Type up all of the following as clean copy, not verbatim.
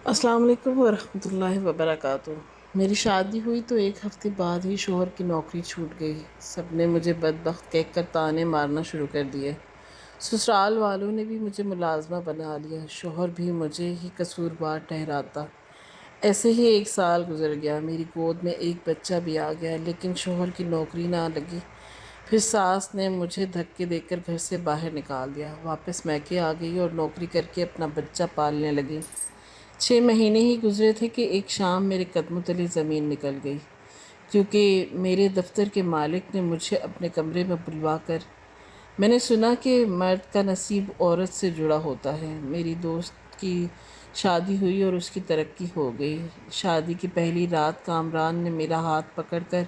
السلام علیکم ورحمۃ اللہ وبرکاتہ۔ میری شادی ہوئی تو ایک ہفتے بعد ہی شوہر کی نوکری چھوٹ گئی۔ سب نے مجھے بدبخت کہہ کر طعنے مارنا شروع کر دیے۔ سسرال والوں نے بھی مجھے ملازمہ بنا لیا، شوہر بھی مجھے ہی قصوروار ٹھہراتا۔ ایسے ہی ایک سال گزر گیا، میری گود میں ایک بچہ بھی آ گیا، لیکن شوہر کی نوکری نہ لگی۔ پھر ساس نے مجھے دھکے دے کر گھر سے باہر نکال دیا، واپس میکے آ گئی اور نوکری کر کے اپنا بچہ پالنے لگی۔ 6 مہینے ہی گزرے تھے کہ ایک شام میرے قدموں تلے زمین نکل گئی، کیونکہ میرے دفتر کے مالک نے مجھے اپنے کمرے میں بلوا کر میں نے سنا کہ مرد کا نصیب عورت سے جڑا ہوتا ہے۔ میری دوست کی شادی ہوئی اور اس کی ترقی ہو گئی۔ شادی کی پہلی رات کامران نے میرا ہاتھ پکڑ کر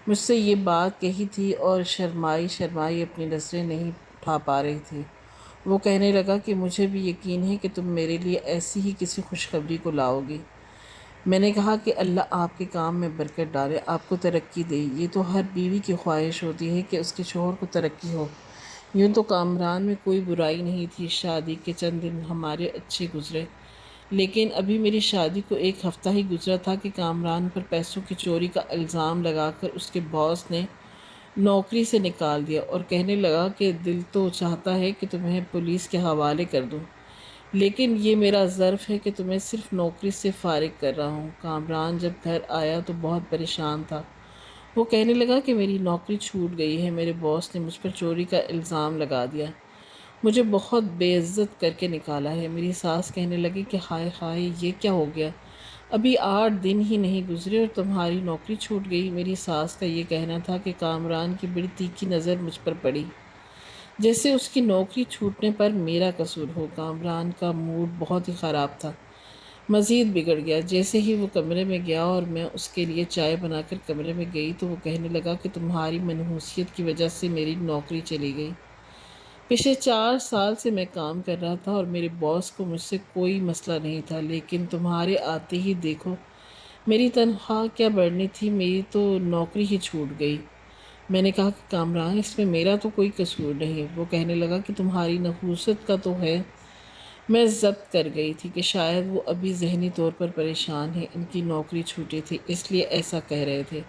مجھ سے یہ بات کہی تھی اور شرمائی شرمائی اپنی نظریں نہیں اٹھا پا رہی تھی۔ وہ کہنے لگا کہ مجھے بھی یقین ہے کہ تم میرے لیے ایسی ہی کسی خوشخبری کو لاؤ گی۔ میں نے کہا کہ اللہ آپ کے کام میں برکت ڈالے، آپ کو ترقی دے۔ یہ تو ہر بیوی کی خواہش ہوتی ہے کہ اس کے شوہر کو ترقی ہو۔ یوں تو کامران میں کوئی برائی نہیں تھی۔ شادی کے چند دن ہمارے اچھے گزرے، لیکن ابھی میری شادی کو ایک ہفتہ ہی گزرا تھا کہ کامران پر پیسوں کی چوری کا الزام لگا کر اس کے باس نے نوکری سے نکال دیا اور کہنے لگا کہ دل تو چاہتا ہے کہ تمہیں پولیس کے حوالے کر دوں، لیکن یہ میرا ظرف ہے کہ تمہیں صرف نوکری سے فارغ کر رہا ہوں۔ کامران جب گھر آیا تو بہت پریشان تھا۔ وہ کہنے لگا کہ میری نوکری چھوٹ گئی ہے، میرے باس نے مجھ پر چوری کا الزام لگا دیا، مجھے بہت بے عزت کر کے نکالا ہے۔ میری ساس کہنے لگی کہ ہائے ہائے، یہ کیا ہو گیا؟ ابھی 8 دن ہی نہیں گزرے اور تمہاری نوکری چھوٹ گئی۔ میری ساس کا یہ کہنا تھا کہ کامران کی بڑی تیکھی نظر مجھ پر پڑی، جیسے اس کی نوکری چھوٹنے پر میرا قصور ہو۔ کامران کا موڈ بہت ہی خراب تھا، مزید بگڑ گیا۔ جیسے ہی وہ کمرے میں گیا اور میں اس کے لیے چائے بنا کر کمرے میں گئی تو وہ کہنے لگا کہ تمہاری منحوسیت کی وجہ سے میری نوکری چلی گئی۔ پچھلے 4 سال سے میں کام کر رہا تھا اور میرے باس کو مجھ سے کوئی مسئلہ نہیں تھا، لیکن تمہارے آتے ہی دیکھو میری تنخواہ کیا بڑھنی تھی، میری تو نوکری ہی چھوٹ گئی۔ میں نے کہا کہ کامران، اس میں میرا تو کوئی قصور نہیں۔ وہ کہنے لگا کہ تمہاری نحوست کا تو ہے۔ میں ضبط کر گئی تھی کہ شاید وہ ابھی ذہنی طور پر پریشان ہیں، ان کی نوکری چھوٹی تھی اس لیے ایسا کہہ رہے تھے،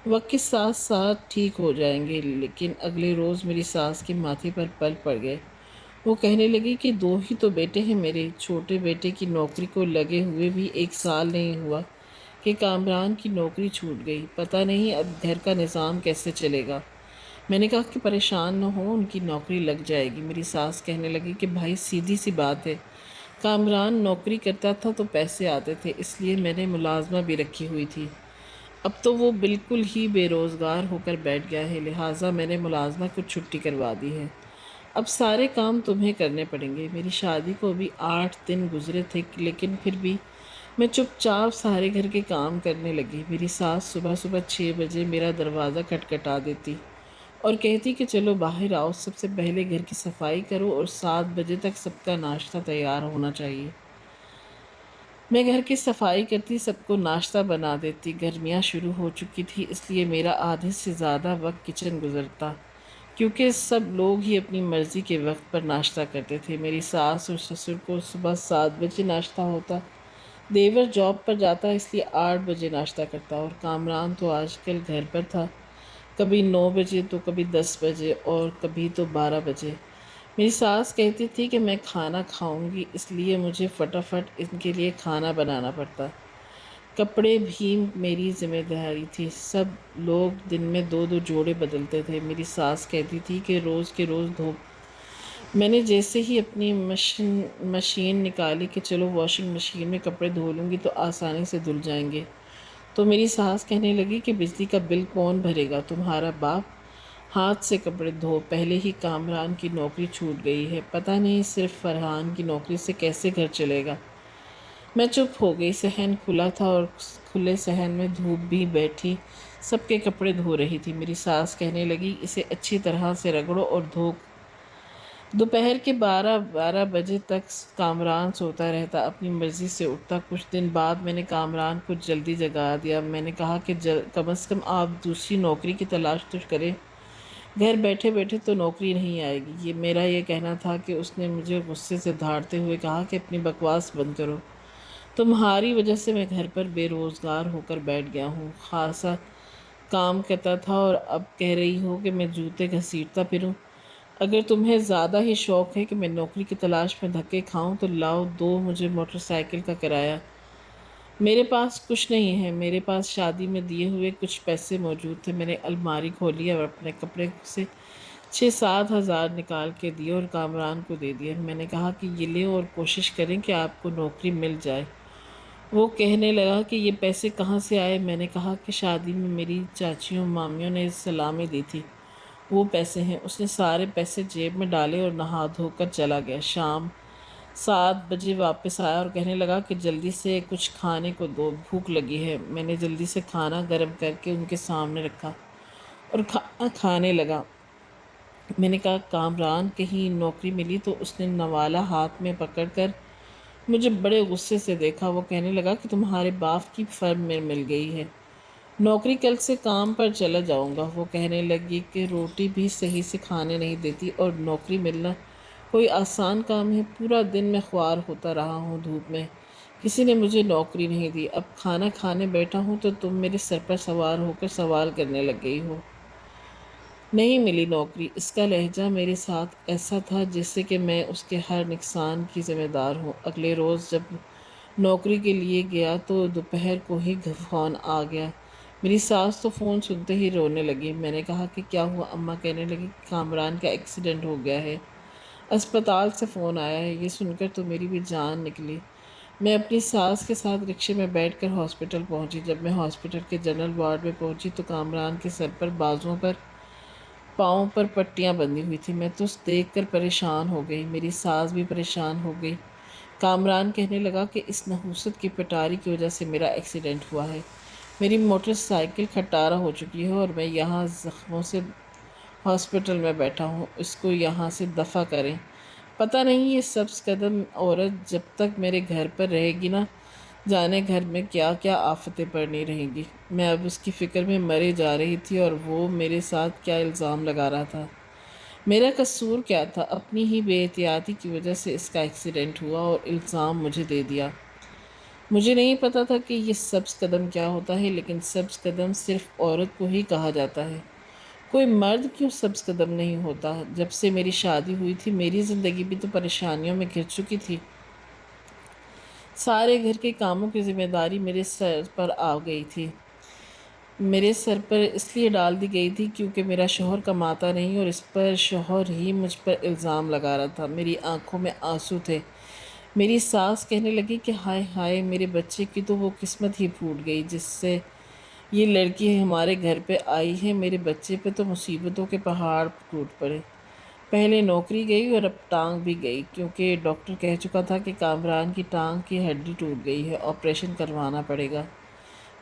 وقت کے ساتھ ساتھ ٹھیک ہو جائیں گے۔ لیکن اگلے روز میری ساس کے ماتھے پر پل پڑ گئے۔ وہ کہنے لگی کہ 2 ہی تو بیٹے ہیں میرے، چھوٹے بیٹے کی نوکری کو لگے ہوئے بھی 1 سال نہیں ہوا کہ کامران کی نوکری چھوٹ گئی، پتہ نہیں اب گھر کا نظام کیسے چلے گا۔ میں نے کہا کہ پریشان نہ ہو، ان کی نوکری لگ جائے گی۔ میری ساس کہنے لگی کہ بھائی سیدھی سی بات ہے، کامران نوکری کرتا تھا تو پیسے آتے تھے، اس لیے میں نے ملازمہ بھی رکھی ہوئی تھی۔ اب تو وہ بالکل ہی بے روزگار ہو کر بیٹھ گیا ہے، لہٰذا میں نے ملازمہ کو چھٹی کروا دی ہے۔ اب سارے کام تمہیں کرنے پڑیں گے۔ میری شادی کو ابھی 8 دن گزرے تھے، لیکن پھر بھی میں چپ چاپ سارے گھر کے کام کرنے لگی۔ میری ساس صبح صبح 6 بجے میرا دروازہ کھٹکھٹا دیتی اور کہتی کہ چلو باہر آؤ، سب سے پہلے گھر کی صفائی کرو اور 7 بجے تک سب کا ناشتہ تیار ہونا چاہیے۔ میں گھر کی صفائی کرتی، سب کو ناشتہ بنا دیتی۔ گرمیاں شروع ہو چکی تھی، اس لیے میرا آدھے سے زیادہ وقت کچن گزرتا، کیونکہ سب لوگ ہی اپنی مرضی کے وقت پر ناشتہ کرتے تھے۔ میری ساس اور سسر کو صبح 7 بجے ناشتہ ہوتا، دیور جاب پر جاتا اس لیے 8 بجے ناشتہ کرتا، اور کامران تو آج کل گھر پر تھا، کبھی 9 بجے تو کبھی 10 بجے اور کبھی تو 12 بجے۔ میری ساس کہتی تھی کہ میں کھانا کھاؤں گی، اس لیے مجھے فٹافٹ ان کے لیے کھانا بنانا پڑتا۔ کپڑے بھی میری ذمہ داری تھی، سب لوگ دن میں 2 جوڑے بدلتے تھے۔ میری ساس کہتی تھی کہ روز کے روز دھو۔ میں نے جیسے ہی اپنی مشین نکالی کہ چلو واشنگ مشین میں کپڑے دھو لوں گی تو آسانی سے دھل جائیں گے، تو میری ساس کہنے لگی کہ بجلی کا بل کون بھرے گا، تمہارا باپ، ہاتھ سے کپڑے دھو، پہلے ہی کامران کی نوکری چھوٹ گئی ہے، پتہ نہیں صرف فرحان کی نوکری سے کیسے گھر چلے گا۔ میں چپ ہو گئی، صحن کھلا تھا اور کھلے صحن میں دھوپ بھی بیٹھی سب کے کپڑے دھو رہی تھی۔ میری ساس کہنے لگی اسے اچھی طرح سے رگڑو اور دھو۔ دوپہر کے 12 بجے تک کامران سوتا رہتا، اپنی مرضی سے اٹھتا۔ کچھ دن بعد میں نے کامران کو جلدی جگا دیا۔ میں نے کہا کہ کم از کم آپ دوسری نوکری کی تلاش تو کریں، گھر بیٹھے بیٹھے تو نوکری نہیں آئے گی۔ میرا یہ کہنا تھا کہ اس نے مجھے غصے سے دھاڑتے ہوئے کہا کہ اپنی بکواس بند کرو، تمہاری وجہ سے میں گھر پر بے روزگار ہو کر بیٹھ گیا ہوں، خاصا کام کرتا تھا اور اب کہہ رہی ہو کہ میں جوتے گھسیٹتا پھروں۔ اگر تمہیں زیادہ ہی شوق ہے کہ میں نوکری کی تلاش میں دھکے کھاؤں تو لاؤ دو مجھے موٹر سائیکل کا کرایہ۔ میرے پاس کچھ نہیں ہے، میرے پاس شادی میں دیے ہوئے کچھ پیسے موجود تھے۔ میں نے الماری کھولی اور اپنے کپڑے سے 6-7 ہزار نکال کے دیے اور کامران کو دے دیے۔ میں نے کہا کہ یہ لیں اور کوشش کریں کہ آپ کو نوکری مل جائے۔ وہ کہنے لگا کہ یہ پیسے کہاں سے آئے؟ میں نے کہا کہ شادی میں میری چاچیوں مامیوں نے سلامی دی تھی، وہ پیسے ہیں۔ اس نے سارے پیسے جیب میں ڈالے اور نہا دھو کر چلا گیا۔ شام 7 بجے واپس آیا اور کہنے لگا کہ جلدی سے کچھ کھانے کو دو، بھوک لگی ہے۔ میں نے جلدی سے کھانا گرم کر کے ان کے سامنے رکھا اور کھانا کھانے لگا۔ میں نے کہا کامران کہیں نوکری ملی؟ تو اس نے نوالا ہاتھ میں پکڑ کر مجھے بڑے غصے سے دیکھا۔ وہ کہنے لگا کہ تمہارے باپ کی فرم میں مل گئی ہے، نوکری کل سے کام پر چلا جاؤں گا۔ وہ کہنے لگی کہ روٹی بھی صحیح سے کھانے نہیں دیتی اور نوکری ملنا کوئی آسان کام ہے؟ پورا دن میں خوار ہوتا رہا ہوں دھوپ میں، کسی نے مجھے نوکری نہیں دی۔ اب کھانا کھانے بیٹھا ہوں تو تم میرے سر پر سوار ہو کر سوال کرنے لگ گئی ہو۔ نہیں ملی نوکری؟ اس کا لہجہ میرے ساتھ ایسا تھا جیسے کہ میں اس کے ہر نقصان کی ذمہ دار ہوں۔ اگلے روز جب نوکری کے لیے گیا تو دوپہر کو ہی فون آ گیا۔ میری ساس تو فون سنتے ہی رونے لگی۔ میں نے کہا کہ کیا ہوا؟ اماں کہنے لگی کامران کا ایکسیڈنٹ ہو گیا ہے، اسپتال سے فون آیا ہے۔ یہ سن کر تو میری بھی جان نکلی۔ میں اپنی ساس کے ساتھ رکشے میں بیٹھ کر ہاسپٹل پہنچی۔ جب میں ہاسپٹل کے جنرل وارڈ میں پہنچی تو کامران کے سر پر، بازوؤں پر، پاؤں پر پٹیاں بندھی ہوئی تھی۔ میں تو دیکھ کر پریشان ہو گئی، میری ساس بھی پریشان ہو گئی۔ کامران کہنے لگا کہ اس نحوست کی پٹاری کی وجہ سے میرا ایکسیڈنٹ ہوا ہے، میری موٹر سائیکل کھٹارا ہو چکی ہے اور میں یہاں زخموں سے ہاسپٹل میں بیٹھا ہوں، اس کو یہاں سے دفع کریں۔ پتہ نہیں یہ سبز قدم عورت جب تک میرے گھر پر رہے گی نہ جانے گھر میں کیا کیا آفتیں پڑنی رہیں گی۔ میں اب اس کی فکر میں مرے جا رہی تھی اور وہ میرے ساتھ کیا الزام لگا رہا تھا۔ میرا قصور کیا تھا؟ اپنی ہی بے احتیاطی کی وجہ سے اس کا ایکسیڈنٹ ہوا اور الزام مجھے دے دیا۔ مجھے نہیں پتا تھا کہ یہ سبز قدم کیا ہوتا ہے، لیکن سبز قدم صرف عورت کو ہی کہا جاتا ہے، کوئی مرد کیوں سبز قدم نہیں ہوتا؟ جب سے میری شادی ہوئی تھی میری زندگی بھی تو پریشانیوں میں گھر چکی تھی۔ سارے گھر کے کاموں کی ذمہ داری میرے سر پر آ گئی تھی، میرے سر پر اس لیے ڈال دی گئی تھی کیونکہ میرا شوہر کماتا نہیں اور اس پر شوہر ہی مجھ پر الزام لگا رہا تھا۔ میری آنکھوں میں آنسو تھے۔ میری ساس کہنے لگی کہ ہائے ہائے، میرے بچے کی تو وہ قسمت ہی پھوٹ گئی جس سے یہ لڑکی ہمارے گھر پہ آئی ہے۔ میرے بچے پہ تو مصیبتوں کے پہاڑ ٹوٹ پڑے، پہلے نوکری گئی اور اب ٹانگ بھی گئی، کیونکہ ڈاکٹر کہہ چکا تھا کہ کامران کی ٹانگ کی ہڈی ٹوٹ گئی ہے، آپریشن کروانا پڑے گا۔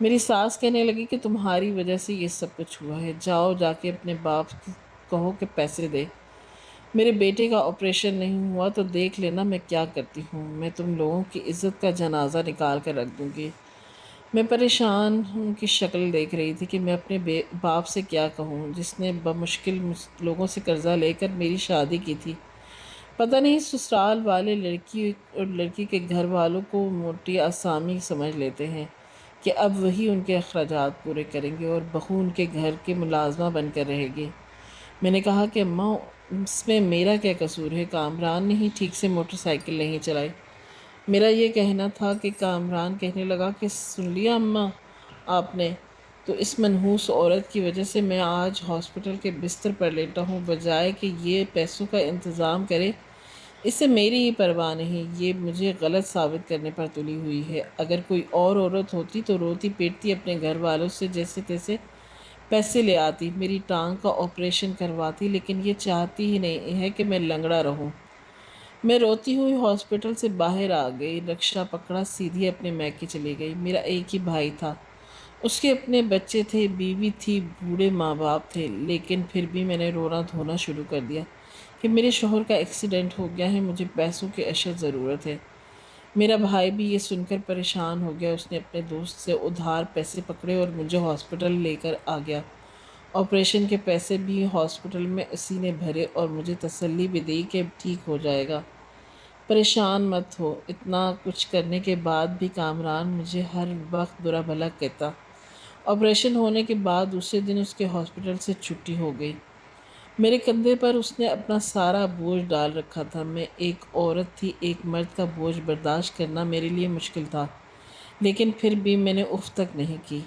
میری ساس کہنے لگی کہ تمہاری وجہ سے یہ سب کچھ ہوا ہے، جاؤ جا کے اپنے باپ کو کہو کہ پیسے دے۔ میرے بیٹے کا آپریشن نہیں ہوا تو دیکھ لینا میں کیا کرتی ہوں، میں تم لوگوں کی عزت کا جنازہ نکال کر رکھ دوں گی۔ میں پریشان ان کی شکل دیکھ رہی تھی کہ میں اپنے باپ سے کیا کہوں، جس نے بمشکل لوگوں سے قرضہ لے کر میری شادی کی تھی۔ پتہ نہیں سسرال والے لڑکی اور لڑکی کے گھر والوں کو موٹی آسامی سمجھ لیتے ہیں کہ اب وہی ان کے اخراجات پورے کریں گے اور بہو ان کے گھر کے ملازمہ بن کر رہے گی۔ میں نے کہا کہ اماں اس میں میرا کیا قصور ہے؟ کامران نے ہی ٹھیک سے موٹر سائیکل نہیں چلائی۔ میرا یہ کہنا تھا کہ کامران کہنے لگا کہ سن لیا اماں آپ نے، تو اس منحوس عورت کی وجہ سے میں آج ہاسپٹل کے بستر پر لیٹا ہوں، بجائے کہ یہ پیسوں کا انتظام کرے اسے میری ہی پرواہ نہیں، یہ مجھے غلط ثابت کرنے پر تلی ہوئی ہے۔ اگر کوئی اور عورت ہوتی تو روتی پیٹتی اپنے گھر والوں سے جیسے تیسے پیسے لے آتی، میری ٹانگ کا آپریشن کرواتی، لیکن یہ چاہتی ہی نہیں ہے کہ میں لنگڑا رہوں۔ میں روتی ہوئی ہاسپٹل سے باہر آ گئی، رکشہ پکڑا، سیدھی اپنے میکے چلی گئی۔ میرا ایک ہی بھائی تھا، اس کے اپنے بچے تھے، بیوی تھی، بوڑھے ماں باپ تھے، لیکن پھر بھی میں نے رونا دھونا شروع کر دیا کہ میرے شوہر کا ایکسیڈنٹ ہو گیا ہے، مجھے پیسوں کی اشد ضرورت ہے۔ میرا بھائی بھی یہ سن کر پریشان ہو گیا، اس نے اپنے دوست سے ادھار پیسے پکڑے اور مجھے ہاسپٹل لے کر آ گیا۔ آپریشن کے پیسے بھی ہاسپٹل میں اسی نے بھرے اور مجھے تسلی بھی دی کہ ٹھیک ہو جائے گا۔ پریشان مت ہو، اتنا کچھ کرنے کے بعد بھی کامران مجھے ہر وقت برا بھلا کہتا۔ آپریشن ہونے کے بعد دوسرے دن اس کے ہاسپٹل سے چھٹی ہو گئی۔ میرے کندھے پر اس نے اپنا سارا بوجھ ڈال رکھا تھا۔ میں ایک عورت تھی، ایک مرد کا بوجھ برداشت کرنا میرے لیے مشکل تھا، لیکن پھر بھی میں نے اف تک نہیں کی۔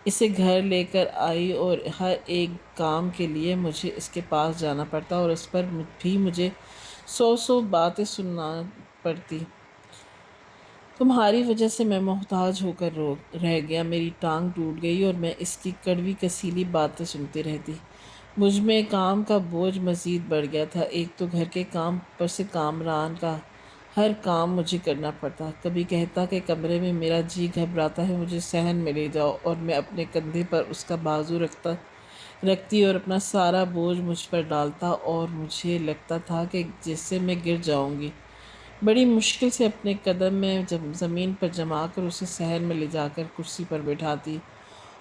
اسے گھر لے کر آئی اور ہر ایک کام کے لیے مجھے اس کے پاس جانا پڑتا اور اس پر بھی مجھے 100 باتیں سننا پڑتی۔ تمہاری وجہ سے میں محتاج ہو کر رہ گیا، میری ٹانگ ٹوٹ گئی اور میں اس کی کڑوی کسیلی باتیں سنتی رہتی۔ مجھ میں کام کا بوجھ مزید بڑھ گیا تھا، ایک تو گھر کے کام، پر سے کامران کا ہر کام مجھے کرنا پڑتا۔ کبھی کہتا کہ کمرے میں میرا جی گھبراتا ہے، مجھے صحن میں لے جاؤ، اور میں اپنے کندھے پر اس کا بازو رکھتی اور اپنا سارا بوجھ مجھ پر ڈالتا اور مجھے لگتا تھا کہ جیسے میں گر جاؤں گی۔ بڑی مشکل سے اپنے قدم میں زمین پر جما کر اسے صحن میں لے جا کر کرسی پر بٹھاتی،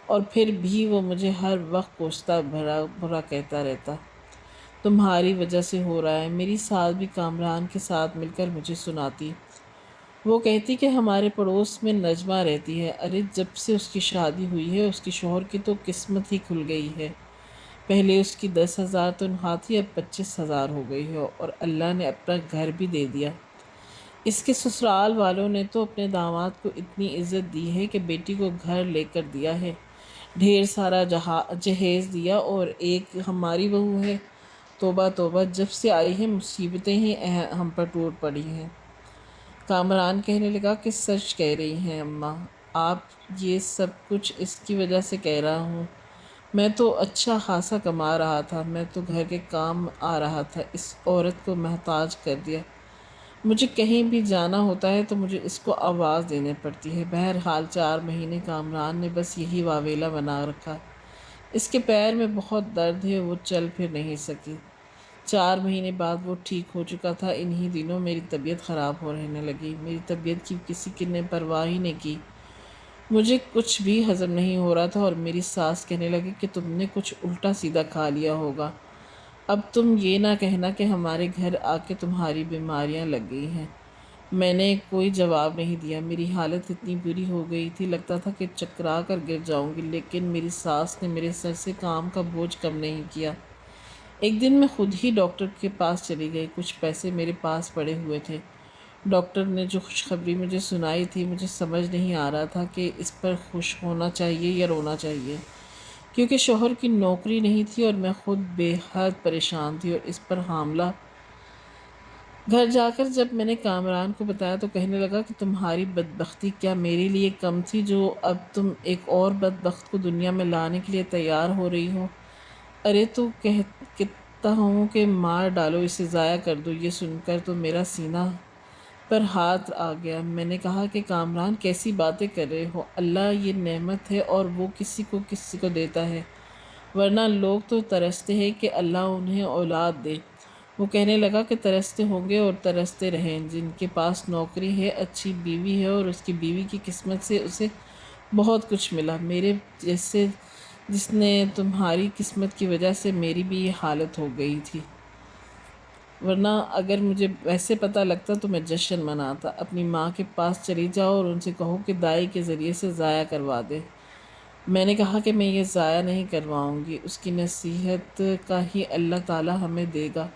اور پھر بھی وہ مجھے ہر وقت کوستا برا کہتا رہتا۔ تمہاری وجہ سے ہو رہا ہے۔ میری ساس بھی کامران کے ساتھ مل کر مجھے سناتی۔ وہ کہتی کہ ہمارے پڑوس میں نجمہ رہتی ہے، ارے جب سے اس کی شادی ہوئی ہے اس کی شوہر کی تو قسمت ہی کھل گئی ہے۔ پہلے اس کی 10,000 تنخواہ تھی، اب 25,000 ہو گئی ہے، اور اللہ نے اپنا گھر بھی دے دیا۔ اس کے سسرال والوں نے تو اپنے داماد کو اتنی عزت دی ہے کہ بیٹی کو گھر لے کر دیا ہے، ڈھیر سارا جہیز دیا، اور ایک ہماری بہو ہے۔ توبہ توبہ، جب سے آئی ہے مصیبتیں ہی ہم پر ٹوٹ پڑی ہیں۔ کامران کہنے لگا کہ سچ کہہ رہی ہیں اماں، آپ یہ سب کچھ اس کی وجہ سے کہہ رہا ہوں۔ میں تو اچھا خاصا کما رہا تھا، میں تو گھر کے کام آ رہا تھا، اس عورت کو محتاج کر دیا۔ مجھے کہیں بھی جانا ہوتا ہے تو مجھے اس کو آواز دینے پڑتی ہے۔ بہرحال 4 مہینے کامران نے بس یہی واویلا بنا رکھا۔ اس کے پیر میں بہت درد ہے، وہ چل پھر نہیں سکی۔ 4 مہینے بعد وہ ٹھیک ہو چکا تھا۔ انہی دنوں میری طبیعت خراب ہو رہنے لگی۔ میری طبیعت کی کسی نے پرواہ ہی نہیں کی۔ مجھے کچھ بھی ہضم نہیں ہو رہا تھا، اور میری ساس کہنے لگی کہ تم نے کچھ الٹا سیدھا کھا لیا ہوگا۔ اب تم یہ نہ کہنا کہ ہمارے گھر آ کے تمہاری بیماریاں لگ گئی ہیں۔ میں نے کوئی جواب نہیں دیا۔ میری حالت اتنی بری ہو گئی تھی، لگتا تھا کہ چکرا کر گر جاؤں گی، لیکن میری ساس نے میرے سر سے کام کا بوجھ کم نہیں کیا۔ ایک دن میں خود ہی ڈاکٹر کے پاس چلی گئی۔ کچھ پیسے میرے پاس پڑے ہوئے تھے۔ ڈاکٹر نے جو خوشخبری مجھے سنائی تھی، مجھے سمجھ نہیں آ رہا تھا کہ اس پر خوش ہونا چاہیے یا رونا چاہیے، کیونکہ شوہر کی نوکری نہیں تھی اور میں خود بے حد پریشان تھی اور اس پر حاملہ۔ گھر جا کر جب میں نے کامران کو بتایا تو کہنے لگا کہ تمہاری بدبختی کیا میرے لیے کم تھی جو اب تم ایک اور بدبخت کو دنیا میں لانے کے لیے تیار ہو رہی ہو۔ ارے تو کہتا ہوں کہ مار ڈالو اسے، ضائع کر دو۔ یہ سن کر تو میرا سینہ پر ہاتھ آ گیا۔ میں نے کہا کہ کامران کیسی باتیں کر رہے ہو، اللہ یہ نعمت ہے اور وہ کسی کو دیتا ہے، ورنہ لوگ تو ترستے ہیں کہ اللہ انہیں اولاد دے۔ وہ کہنے لگا کہ ترستے ہوں گے اور ترستے رہیں، جن کے پاس نوکری ہے، اچھی بیوی ہے اور اس کی بیوی کی قسمت سے اسے بہت کچھ ملا، میرے جیسے جس نے تمہاری قسمت کی وجہ سے میری بھی یہ حالت ہو گئی تھی، ورنہ اگر مجھے ویسے پتہ لگتا تو میں جشن مناتا۔ اپنی ماں کے پاس چلی جاؤ اور ان سے کہو کہ دائی کے ذریعے سے ضائع کروا دے۔ میں نے کہا کہ میں یہ ضائع نہیں کرواؤں گی، اس کی نصیحت کا ہی اللہ تعالیٰ ہمیں دے گا۔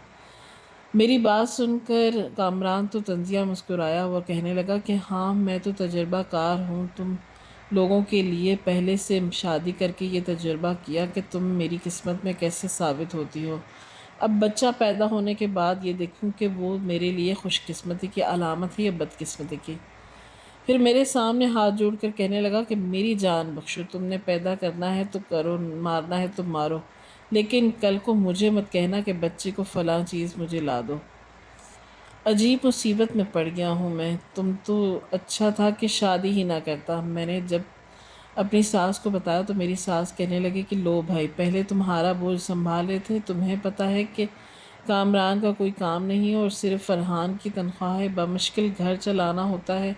میری بات سن کر کامران تو طنزیہ مسکرایا۔ وہ کہنے لگا کہ ہاں میں تو تجربہ کار ہوں، تم لوگوں کے لیے پہلے سے شادی کر کے یہ تجربہ کیا کہ تم میری قسمت میں کیسے ثابت ہوتی ہو۔ اب بچہ پیدا ہونے کے بعد یہ دیکھوں کہ وہ میرے لیے خوش قسمتی کی علامت ہے یا بد قسمتی کی۔ پھر میرے سامنے ہاتھ جوڑ کر کہنے لگا کہ میری جان بخشو، تم نے پیدا کرنا ہے تو کرو، مارنا ہے تو مارو، لیکن کل کو مجھے مت کہنا کہ بچے کو فلاں چیز مجھے لا دو۔ عجیب مصیبت میں پڑ گیا ہوں میں، تم تو اچھا تھا کہ شادی ہی نہ کرتا۔ میں نے جب اپنی ساس کو بتایا تو میری ساس کہنے لگی کہ لو بھائی، پہلے تمہارا بوجھ سنبھالے تھے، تمہیں پتہ ہے کہ کامران کا کوئی کام نہیں اور صرف فرحان کی تنخواہ ہے، بمشکل گھر چلانا ہوتا ہے۔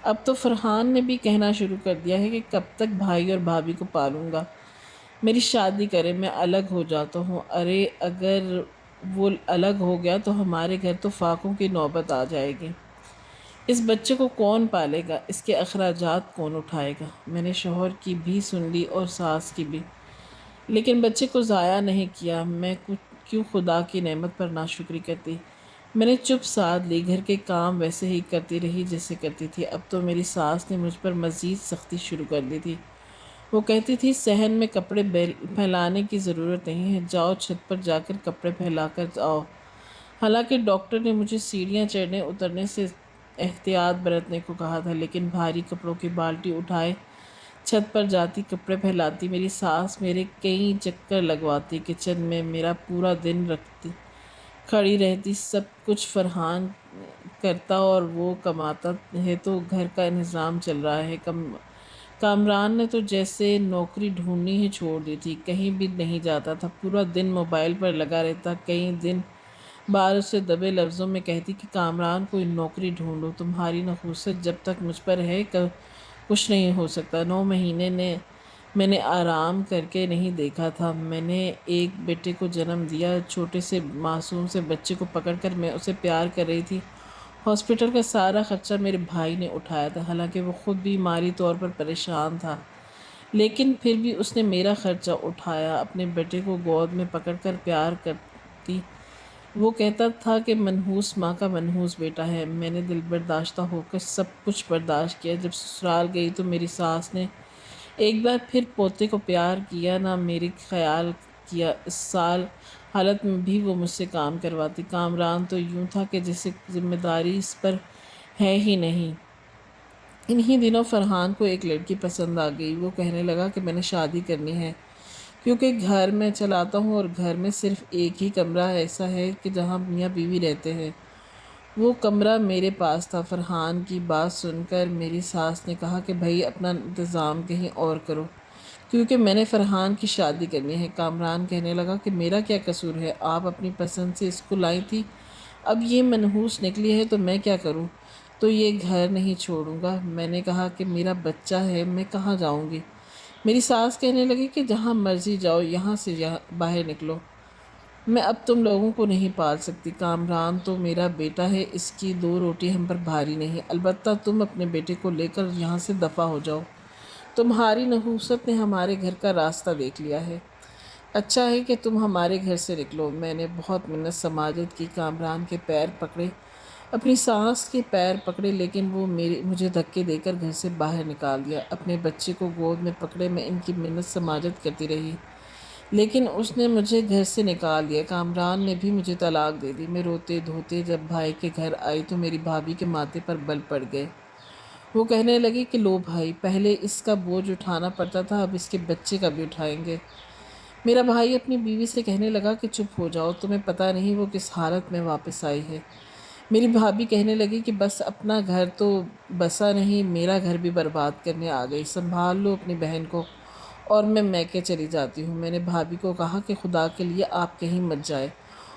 اب تو فرحان نے بھی کہنا شروع کر دیا ہے کہ کب تک بھائی اور بھابھی کو پالوں گا، میری شادی کرے، میں الگ ہو جاتا ہوں۔ ارے اگر وہ الگ ہو گیا تو ہمارے گھر تو فاقوں کی نوبت آ جائے گی۔ اس بچے کو کون پالے گا؟ اس کے اخراجات کون اٹھائے گا؟ میں نے شوہر کی بھی سن لی اور ساس کی بھی، لیکن بچے کو ضائع نہیں کیا۔ میں کیوں خدا کی نعمت پر ناشکری کرتی؟ میں نے چپ سادھ لی، گھر کے کام ویسے ہی کرتی رہی جیسے کرتی تھی۔ اب تو میری ساس نے مجھ پر مزید سختی شروع کر دی تھی۔ وہ کہتی تھی صحن میں کپڑے پھیلانے کی ضرورت نہیں ہے، جاؤ چھت پر جا کر کپڑے پھیلا کر آؤ۔ حالانکہ ڈاکٹر نے مجھے سیڑھیاں چڑھنے اترنے سے احتیاط برتنے کو کہا تھا، لیکن بھاری کپڑوں کی بالٹی اٹھائے چھت پر جاتی، کپڑے پھیلاتی۔ میری ساس میرے کئی چکر لگواتی، کچن میں میرا پورا دن رکھتی، کھڑی رہتی۔ سب کچھ فرحان کرتا اور وہ کماتا ہے تو گھر کا نظام چل رہا ہے۔ کامران نے تو جیسے نوکری ڈھونڈنی ہی چھوڑ دی تھی، کہیں بھی نہیں جاتا تھا، پورا دن موبائل پر لگا رہتا۔ کئی دن بعد اسے دبے لفظوں میں کہتی کہ کامران کوئی نوکری ڈھونڈو، تمہاری نحوست جب تک مجھ پر ہے کچھ نہیں ہو سکتا۔ 9 مہینے میں نے آرام کر کے نہیں دیکھا تھا۔ میں نے ایک بیٹے کو جنم دیا، چھوٹے سے معصوم سے بچے کو پکڑ کر میں اسے پیار کر رہی تھی۔ ہاسپٹل کا سارا خرچہ میرے بھائی نے اٹھایا تھا، حالانکہ وہ خود بھی مالی طور پر پریشان تھا، لیکن پھر بھی اس نے میرا خرچہ اٹھایا۔ اپنے بیٹے کو گود میں پکڑ کر پیار کرتی، وہ کہتا تھا کہ منحوس ماں کا منحوس بیٹا ہے۔ میں نے دل برداشتہ ہو کر سب کچھ برداشت کیا۔ جب سسرال گئی تو میری ساس نے ایک بار پھر پوتے کو پیار کیا، نہ میری خیال کیا۔ اس سال حالت میں بھی وہ مجھ سے کام کرواتی۔ کامران تو یوں تھا کہ جیسے ذمہ داری اس پر ہے ہی نہیں۔ انہی دنوں فرحان کو ایک لڑکی پسند آ گئی۔ وہ کہنے لگا کہ میں نے شادی کرنی ہے، کیونکہ گھر میں چلاتا ہوں اور گھر میں صرف ایک ہی کمرہ ایسا ہے کہ جہاں میاں بیوی رہتے ہیں۔ وہ کمرہ میرے پاس تھا۔ فرحان کی بات سن کر میری ساس نے کہا کہ بھئی اپنا انتظام کہیں اور کرو، کیونکہ میں نے فرحان کی شادی کرنی ہے۔ کامران کہنے لگا کہ میرا کیا قصور ہے؟ آپ اپنی پسند سے اس کو لائی تھی، اب یہ منحوس نکلی ہے تو میں کیا کروں؟ تو یہ گھر نہیں چھوڑوں گا۔ میں نے کہا کہ میرا بچہ ہے، میں کہاں جاؤں گی؟ میری ساس کہنے لگی کہ جہاں مرضی جاؤ، یہاں سے باہر نکلو، میں اب تم لوگوں کو نہیں پال سکتی۔ کامران تو میرا بیٹا ہے، اس کی 2 روٹی ہم پر بھاری نہیں، البتہ تم اپنے بیٹے کو لے کر یہاں سے دفع ہو جاؤ، تمہاری نحوست نے ہمارے گھر کا راستہ دیکھ لیا ہے، اچھا ہے کہ تم ہمارے گھر سے نکلو۔ میں نے بہت منت سماجت کی، کامران کے پیر پکڑے، اپنی ساس کے پیر پکڑے، لیکن وہ مجھے دھکے دے کر گھر سے باہر نکال دیا۔ اپنے بچے کو گود میں پکڑے میں ان کی منت سماجت کرتی رہی، لیکن اس نے مجھے گھر سے نکال دیا۔ کامران نے بھی مجھے طلاق دے دی۔ میں روتے دھوتے جب بھائی کے گھر آئی تو میری بھابھی کے ماتھے پر بل پڑ گئے۔ وہ کہنے لگی کہ لو بھائی، پہلے اس کا بوجھ اٹھانا پڑتا تھا، اب اس کے بچے کا بھی اٹھائیں گے۔ میرا بھائی اپنی بیوی سے کہنے لگا کہ چپ ہو جاؤ، تمہیں پتہ نہیں وہ کس حالت میں واپس آئی ہے۔ میری بھابھی کہنے لگی کہ بس اپنا گھر تو بسا نہیں، میرا گھر بھی برباد کرنے آ گئی، سنبھال لو اپنی بہن کو اور میں میکے چلی جاتی ہوں۔ میں نے بھابھی کو کہا کہ خدا کے لیے آپ کہیں مت جائے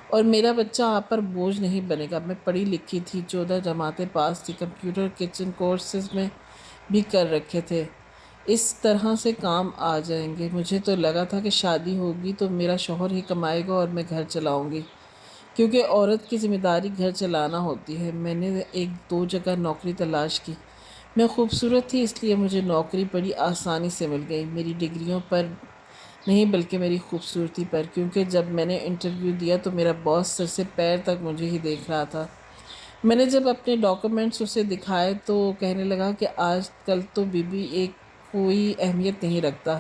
اور میرا بچہ آپ پر بوجھ نہیں بنے گا۔ میں پڑھی لکھی تھی، 14 جماعتیں پاس تھی، کمپیوٹر کچن کورسز میں بھی کر رکھے تھے، اس طرح سے کام آ جائیں گے۔ مجھے تو لگا تھا کہ شادی ہوگی تو میرا شوہر ہی کمائے گا اور میں گھر چلاؤں گی، کیونکہ عورت کی ذمہ داری گھر چلانا ہوتی ہے۔ میں نے 1-2 جگہ نوکری تلاش کی، میں خوبصورت تھی اس لیے مجھے نوکری بڑی آسانی سے مل گئی، میری ڈگریوں پر نہیں بلکہ میری خوبصورتی پر، کیونکہ جب میں نے انٹرویو دیا تو میرا باس سر سے پیر تک مجھے ہی دیکھ رہا تھا۔ میں نے جب اپنے ڈاکومنٹس اسے دکھائے تو کہنے لگا کہ آج کل تو بی ایک کوئی اہمیت نہیں رکھتا۔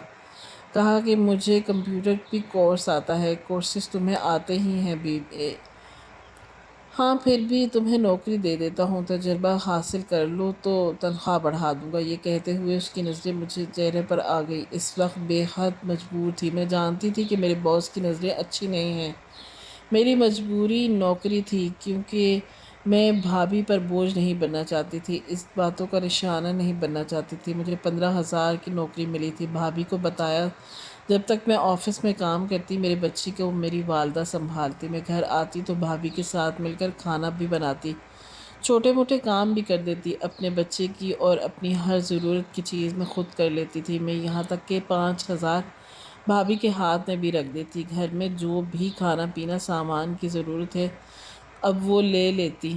کہا کہ مجھے کمپیوٹر بھی کورس آتا ہے، کورسز تمہیں آتے ہی ہیں ہاں پھر بھی تمہیں نوکری دے دیتا ہوں، تجربہ حاصل کر لو تو تنخواہ بڑھا دوں گا۔ یہ کہتے ہوئے اس کی نظریں مجھے چہرے پر آ گئی۔ اس وقت بے حد مجبور تھی، میں جانتی تھی کہ میرے باس کی نظریں اچھی نہیں ہیں، میری مجبوری نوکری تھی، کیونکہ میں بھابھی پر بوجھ نہیں بننا چاہتی تھی، اس باتوں کا نشانہ نہیں بننا چاہتی تھی۔ مجھے 15,000 کی نوکری ملی تھی، بھابھی کو بتایا جب تک میں آفس میں کام کرتی میرے بچی کو میری والدہ سنبھالتی، میں گھر آتی تو بھابھی کے ساتھ مل کر کھانا بھی بناتی، چھوٹے موٹے کام بھی کر دیتی، اپنے بچے کی اور اپنی ہر ضرورت کی چیز میں خود کر لیتی تھی۔ میں یہاں تک کہ 5,000 بھابھی کے ہاتھ میں بھی رکھ دیتی۔ گھر میں جو بھی کھانا پینا سامان کی ضرورت ہے اب وہ لے لیتی۔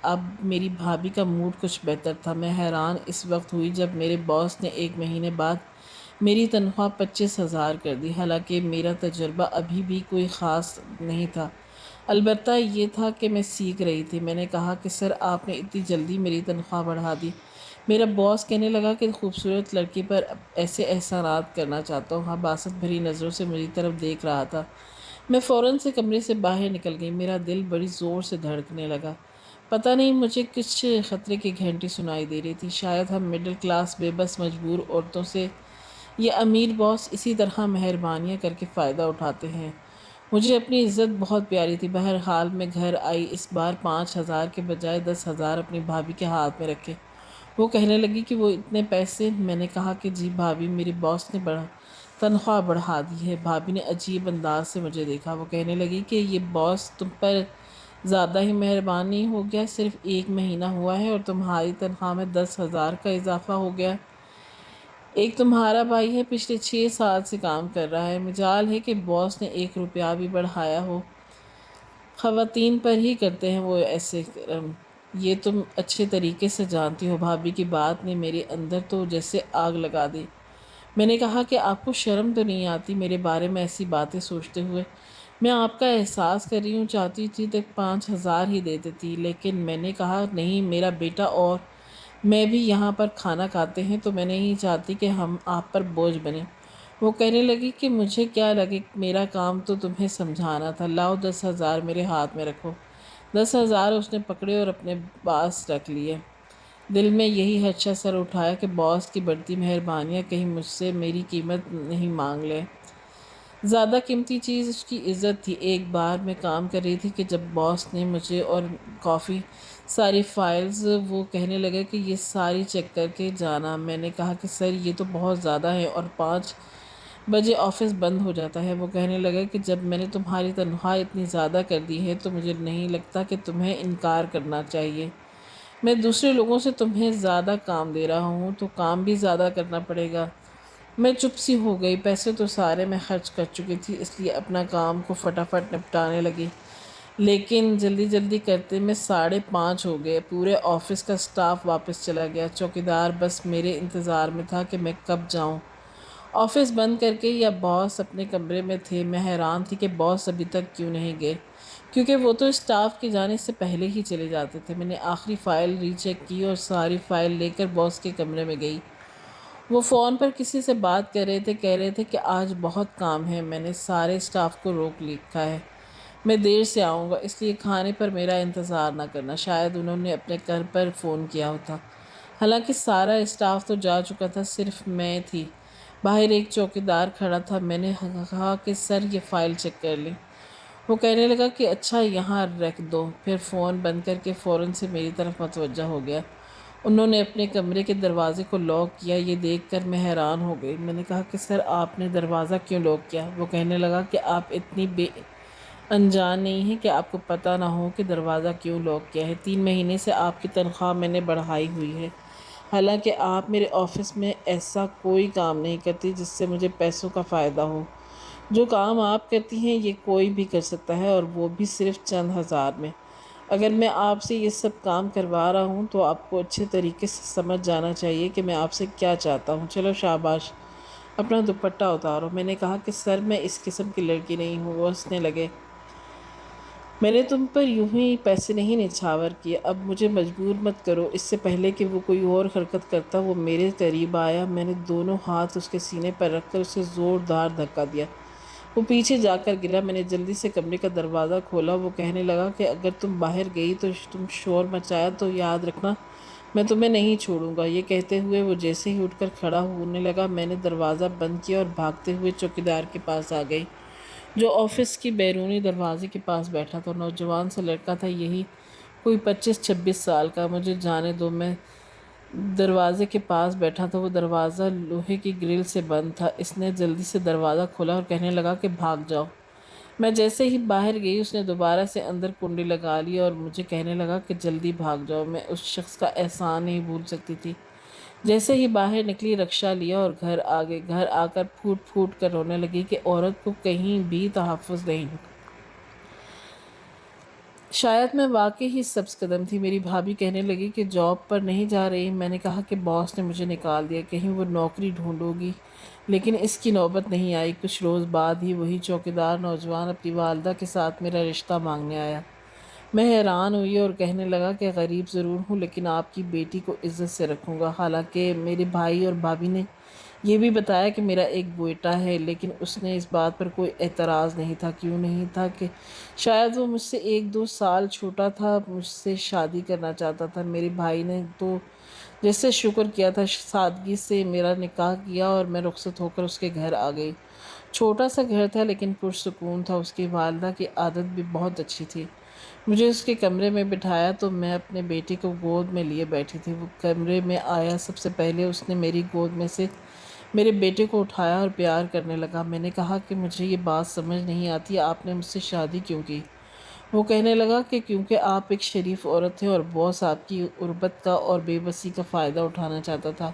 اب میری بھابھی کا موڈ کچھ بہتر تھا۔ میں حیران اس وقت ہوئی جب میرے باس نے 1 مہینے بعد میری تنخواہ 25,000 کر دی۔ حالانکہ میرا تجربہ ابھی بھی کوئی خاص نہیں تھا، البتہ یہ تھا کہ میں سیکھ رہی تھی۔ میں نے کہا کہ سر، آپ نے اتنی جلدی میری تنخواہ بڑھا دی۔ میرا باس کہنے لگا کہ خوبصورت لڑکی پر ایسے احسانات کرنا چاہتا ہوں۔ حماست بھری نظروں سے میری طرف دیکھ رہا تھا۔ میں فوراً سے کمرے سے باہر نکل گئی۔ میرا دل بڑی زور سے دھڑکنے لگا۔ پتہ نہیں مجھے کس خطرے کی گھنٹی سنائی دے رہی تھی۔ شاید ہم مڈل کلاس بے بس مجبور عورتوں سے یہ امیر باس اسی طرح مہربانیاں کر کے فائدہ اٹھاتے ہیں۔ مجھے اپنی عزت بہت پیاری تھی۔ بہرحال میں گھر آئی، اس بار 5,000 کے بجائے 10,000 اپنی بھابھی کے ہاتھ میں رکھے۔ وہ کہنے لگی کہ وہ اتنے پیسے؟ میں نے کہا کہ جی بھابھی، میرے باس نے تنخواہ بڑھا دی ہے۔ بھابھی نے عجیب انداز سے مجھے دیکھا۔ وہ کہنے لگی کہ یہ باس تم پر زیادہ ہی مہربان نہیں ہو گیا؟ صرف 1 مہینہ ہوا ہے اور تمہاری تنخواہ میں 10,000 کا اضافہ ہو گیا۔ ایک تمہارا بھائی ہے، پچھلے 6 سال سے کام کر رہا ہے، مجال ہے کہ باس نے 1 روپیہ بھی بڑھایا ہو۔ خواتین پر ہی کرتے ہیں وہ ایسے کرم، یہ تم اچھے طریقے سے جانتی ہو۔ بھابھی کی بات نے میرے اندر تو جیسے آگ لگا دی۔ میں نے کہا کہ آپ کو شرم تو نہیں آتی میرے بارے میں ایسی باتیں سوچتے ہوئے؟ میں آپ کا احساس کر رہی ہوں، چاہتی تھی تو 5,000 ہی دے دیتی، لیکن میں نے کہا نہیں، میرا بیٹا اور میں بھی یہاں پر کھانا کھاتے ہیں تو میں نہیں چاہتی کہ ہم آپ پر بوجھ بنیں۔ وہ کہنے لگی کہ مجھے کیا لگے، میرا کام تو تمہیں سمجھانا تھا۔ لاؤ 10,000 میرے ہاتھ میں رکھو۔ 10,000 اس نے پکڑے اور اپنے پاس رکھ لیے۔ دل میں یہی خدشہ سر اٹھایا کہ باس کی بڑھتی مہربانیاں کہیں مجھ سے میری قیمت نہیں مانگ لے۔ زیادہ قیمتی چیز اس کی عزت تھی۔ ایک بار میں کام کر رہی تھی کہ جب باس نے مجھے اور کافی ساری فائلز، وہ کہنے لگے کہ یہ ساری چیک کر کے جانا۔ میں نے کہا کہ سر یہ تو بہت زیادہ ہے اور 5 بجے آفس بند ہو جاتا ہے۔ وہ کہنے لگا کہ جب میں نے تمہاری تنخواہ اتنی زیادہ کر دی ہے تو مجھے نہیں لگتا کہ تمہیں انکار کرنا چاہیے۔ میں دوسرے لوگوں سے تمہیں زیادہ کام دے رہا ہوں تو کام بھی زیادہ کرنا پڑے گا۔ میں چپ سی ہو گئی۔ پیسے تو سارے میں خرچ کر چکی تھی، اس لیے اپنا کام کو فٹافٹ نپٹانے لگی، لیکن جلدی جلدی کرتے میں 5:30 ہو گئے۔ پورے آفس کا سٹاف واپس چلا گیا۔ چوکیدار بس میرے انتظار میں تھا کہ میں کب جاؤں آفس بند کر کے، یا باس اپنے کمرے میں تھے۔ میں حیران تھی کہ باس ابھی تک کیوں نہیں گئے، کیونکہ وہ تو اسٹاف کے جانے سے پہلے ہی چلے جاتے تھے۔ میں نے آخری فائل ری چیک کی اور ساری فائل لے کر باس کے کمرے میں گئی۔ وہ فون پر کسی سے بات کر رہے تھے، کہہ رہے تھے کہ آج بہت کام ہے۔ میں نے سارے اسٹاف کو روک لکھا ہے، میں دیر سے آؤں گا، اس لیے کھانے پر میرا انتظار نہ کرنا۔ شاید انہوں نے اپنے گھر پر فون کیا ہوتا، حالانکہ سارا اسٹاف تو جا چکا تھا، صرف میں تھی۔ باہر ایک چوکیدار کھڑا تھا۔ میں نے کہا کہ سر یہ فائل چیک کر لیں۔ وہ کہنے لگا کہ اچھا یہاں رکھ دو، پھر فون بند کر کے فوراً سے میری طرف متوجہ ہو گیا۔ انہوں نے اپنے کمرے کے دروازے کو لاک کیا۔ یہ دیکھ کر میں حیران ہو گئی۔ میں نے کہا کہ سر آپ نے دروازہ کیوں لاک کیا؟ وہ کہنے لگا کہ آپ اتنی بے انجان نہیں ہیں کہ آپ کو پتہ نہ ہو کہ دروازہ کیوں لاک کیا ہے۔ 3 مہینے سے آپ کی تنخواہ میں نے بڑھائی ہوئی ہے، حالانکہ آپ میرے آفس میں ایسا کوئی کام نہیں کرتی جس سے مجھے پیسوں کا فائدہ ہو۔ جو کام آپ کرتی ہیں یہ کوئی بھی کر سکتا ہے، اور وہ بھی صرف چند ہزار میں۔ اگر میں آپ سے یہ سب کام کروا رہا ہوں تو آپ کو اچھے طریقے سے سمجھ جانا چاہیے کہ میں آپ سے کیا چاہتا ہوں۔ چلو شاباش، اپنا دوپٹہ اتارو۔ میں نے کہا کہ سر میں اس قسم کی لڑکی نہیں ہوں۔ وہ ہنسنے لگے۔ میں نے تم پر یوں ہی پیسے نہیں نچھاور کیے، اب مجھے مجبور مت کرو۔ اس سے پہلے کہ وہ کوئی اور حرکت کرتا وہ میرے قریب آیا۔ میں نے دونوں ہاتھ اس کے سینے پر رکھ کر اسے زوردار دھکا دیا۔ وہ پیچھے جا کر گرا۔ میں نے جلدی سے کمرے کا دروازہ کھولا۔ وہ کہنے لگا کہ اگر تم باہر گئی تو تم شور مچایا تو یاد رکھنا میں تمہیں نہیں چھوڑوں گا۔ یہ کہتے ہوئے وہ جیسے ہی اٹھ کر کھڑا ہونے لگا، میں نے دروازہ بند کیا اور بھاگتے ہوئے چوکیدار کے پاس آ گئی، جو آفس کی بیرونی دروازے کے پاس بیٹھا تھا۔ نوجوان سا لڑکا تھا، یہی کوئی 25-26 سال کا۔ مجھے جانے دو، میں دروازے کے پاس بیٹھا تھا۔ وہ دروازہ لوہے کی گرل سے بند تھا۔ اس نے جلدی سے دروازہ کھولا اور کہنے لگا کہ بھاگ جاؤ۔ میں جیسے ہی باہر گئی اس نے دوبارہ سے اندر کنڈی لگا لی اور مجھے کہنے لگا کہ جلدی بھاگ جاؤ۔ میں اس شخص کا احسان نہیں بھول سکتی تھی جیسے ہی باہر نکلی رکشہ لیا اور گھر آ گئے۔ گھر آ کر پھوٹ پھوٹ کر رونے لگی کہ عورت کو کہیں بھی تحفظ نہیں۔ شاید میں واقعی ہی سبز قدم تھی۔ میری بھابھی کہنے لگی کہ جاب پر نہیں جا رہی؟ میں نے کہا کہ باس نے مجھے نکال دیا، کہیں وہ نوکری ڈھونڈو گی، لیکن اس کی نوبت نہیں آئی۔ کچھ روز بعد ہی وہی چوکیدار نوجوان اپنی والدہ کے ساتھ میرا رشتہ مانگنے آیا۔ میں حیران ہوئی اور کہنے لگا کہ غریب ضرور ہوں لیکن آپ کی بیٹی کو عزت سے رکھوں گا۔ حالانکہ میرے بھائی اور بھابھی نے یہ بھی بتایا کہ میرا ایک بیٹا ہے، لیکن اس نے اس بات پر کوئی اعتراض نہیں تھا۔ کیوں نہیں تھا؟ کہ شاید وہ مجھ سے 1-2 سال چھوٹا تھا، مجھ سے شادی کرنا چاہتا تھا۔ میرے بھائی نے تو جیسے شکر کیا تھا، سادگی سے میرا نکاح کیا اور میں رخصت ہو کر اس کے گھر آ گئی۔ چھوٹا سا گھر تھا لیکن پرسکون تھا۔ اس کی والدہ کی عادت بھی بہت اچھی تھی۔ مجھے اس کے کمرے میں بٹھایا تو میں اپنے بیٹے کو گود میں لیے بیٹھی تھی۔ وہ کمرے میں آیا، سب سے پہلے اس نے میری گود میں سے میرے بیٹے کو اٹھایا اور پیار کرنے لگا۔ میں نے کہا کہ مجھے یہ بات سمجھ نہیں آتی، آپ نے مجھ سے شادی کیوں کی؟ وہ کہنے لگا کہ کیونکہ آپ ایک شریف عورت تھے اور باس آپ کی غربت کا اور بے بسی کا فائدہ اٹھانا چاہتا تھا۔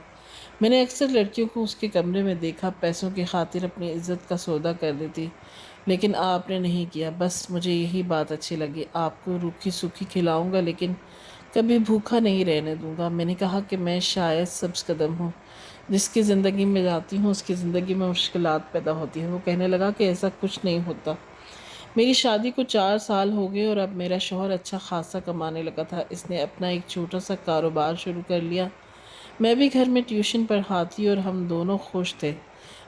میں نے اکثر لڑکیوں کو اس کے کمرے میں دیکھا، پیسوں کی خاطر اپنی عزت کا سودا کر دیتی، لیکن آپ نے نہیں کیا۔ بس مجھے یہی بات اچھی لگی۔ آپ کو روکھی سوکھی کھلاؤں گا لیکن کبھی بھوکا نہیں رہنے دوں گا۔ میں نے کہا کہ میں شاید سبز قدم ہوں، جس کی زندگی میں جاتی ہوں اس کی زندگی میں مشکلات پیدا ہوتی ہیں۔ وہ کہنے لگا کہ ایسا کچھ نہیں ہوتا۔ میری شادی کو 4 سال ہو گئے اور اب میرا شوہر اچھا خاصا کمانے لگا تھا۔ اس نے اپنا ایک چھوٹا سا کاروبار شروع کر لیا۔ میں بھی گھر میں ٹیوشن پڑھاتی اور ہم دونوں خوش تھے۔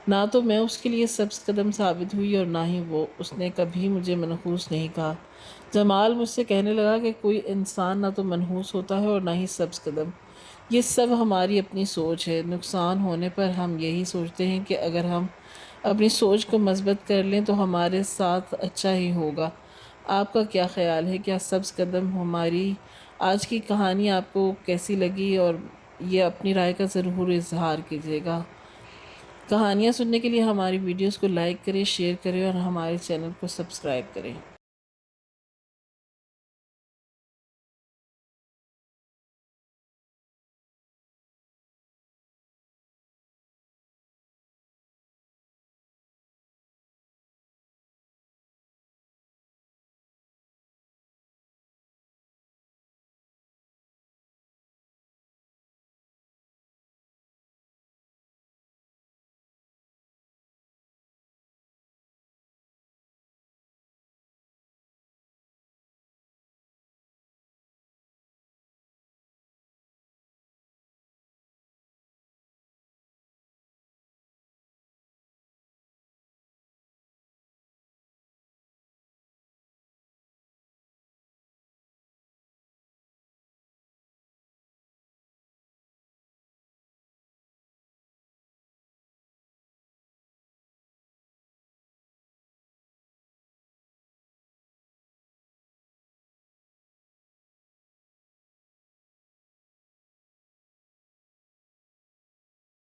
نہ تو میں اس کے لیے سبز قدم ثابت ہوئی اور نہ ہی وہ۔ اس نے کبھی مجھے منحوس نہیں کہا۔ جمال مجھ سے کہنے لگا کہ کوئی انسان نہ تو منحوس ہوتا ہے اور نہ ہی سبز قدم۔ یہ سب ہماری اپنی سوچ ہے۔ نقصان ہونے پر ہم یہی سوچتے ہیں کہ اگر ہم اپنی سوچ کو مثبت کر لیں تو ہمارے ساتھ اچھا ہی ہوگا۔ آپ کا کیا خیال ہے؟ کیا سبز قدم ہماری آج کی کہانی آپ کو کیسی لگی؟ اور یہ اپنی رائے کا ضرور اظہار کیجیے گا۔ کہانیاں سننے کے لیے ہماری ویڈیوز کو لائک کریں، شیئر کریں اور ہمارے چینل کو سبسکرائب کریں۔